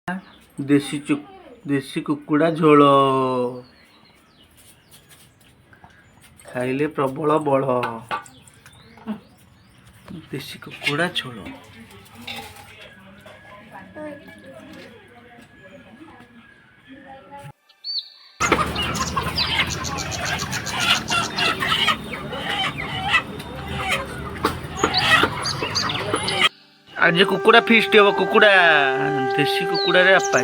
देशी कुकुड़ा झोल खाइले प्रबल बल। देशी कुकुड़ा झोल आज कुकुड़ा फिस्ट हम कुकुड़ा देशी कुकुड़ा रे आपा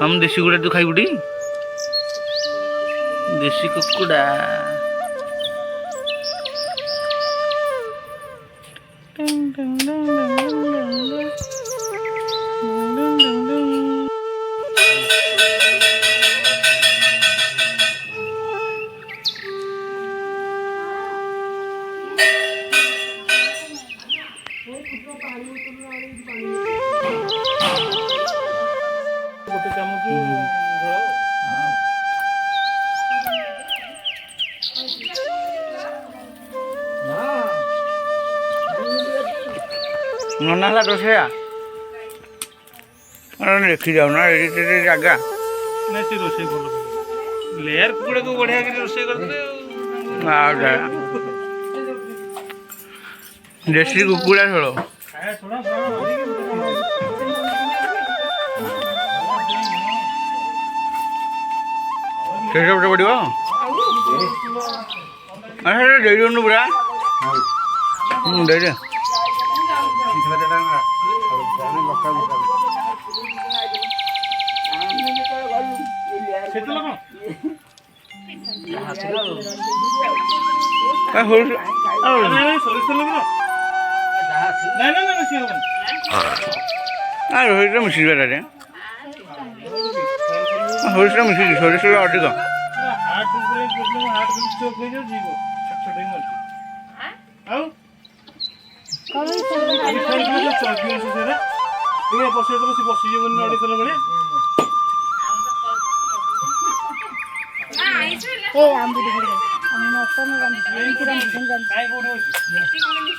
हम देशी कुकुड़ा तू खाइबुटी देशी कुकुड़ा ननाला रोसैया देखी जाऊ ना जगह नहीं से रोसे बोलो लेयर कुकुड़ा को बढ़िया के रोसे करते देशी कुकुड़ा छोड़ो खाया थोड़ा कैसे बटे पड़ो अरे दे दो पूरा दे दे সরিষা মিশিয়ে বেড়ারে সরিষা মিশিয়ে সরিষা ଅଧିକ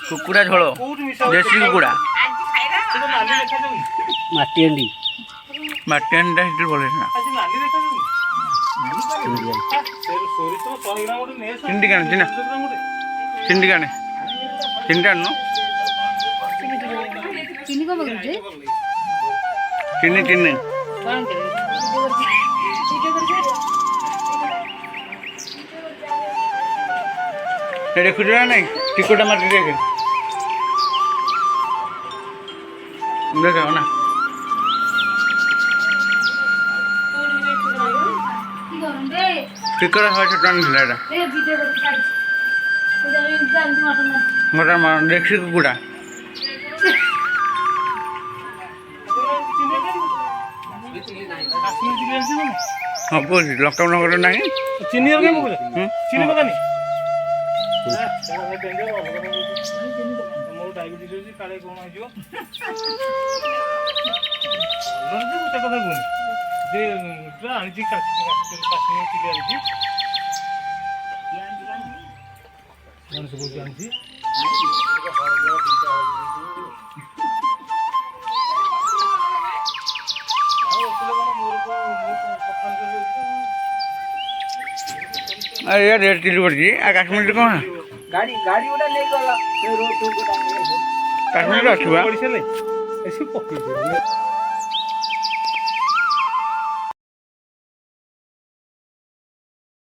कुकुड़ा झोल देशी कुकुड़ा माटी हांडी बोले ना चिंटी काने चिना चिंटी काने चिंटी आनो चिन्नी चिन्नी देखु ना नहीं टिकोटा माटी देख ना टिकोटा 100 टन मोटा देशी कुकुड़ा हाँ बोल लॉकडाउन वगैरह नहीं चीनी और क्या चीनी पकानी डायबिटीज होची काळे कोण आजो कथा बोल जे आणजी काश्मीर किती आणजी माणूस बोलतो आणजी अरे यार रेट किलो पड़ी आकाश में कौन गाड़ी गाड़ी उड़ा नहीं गला रोड को काश्मीर अच्छी ऐसे पक्की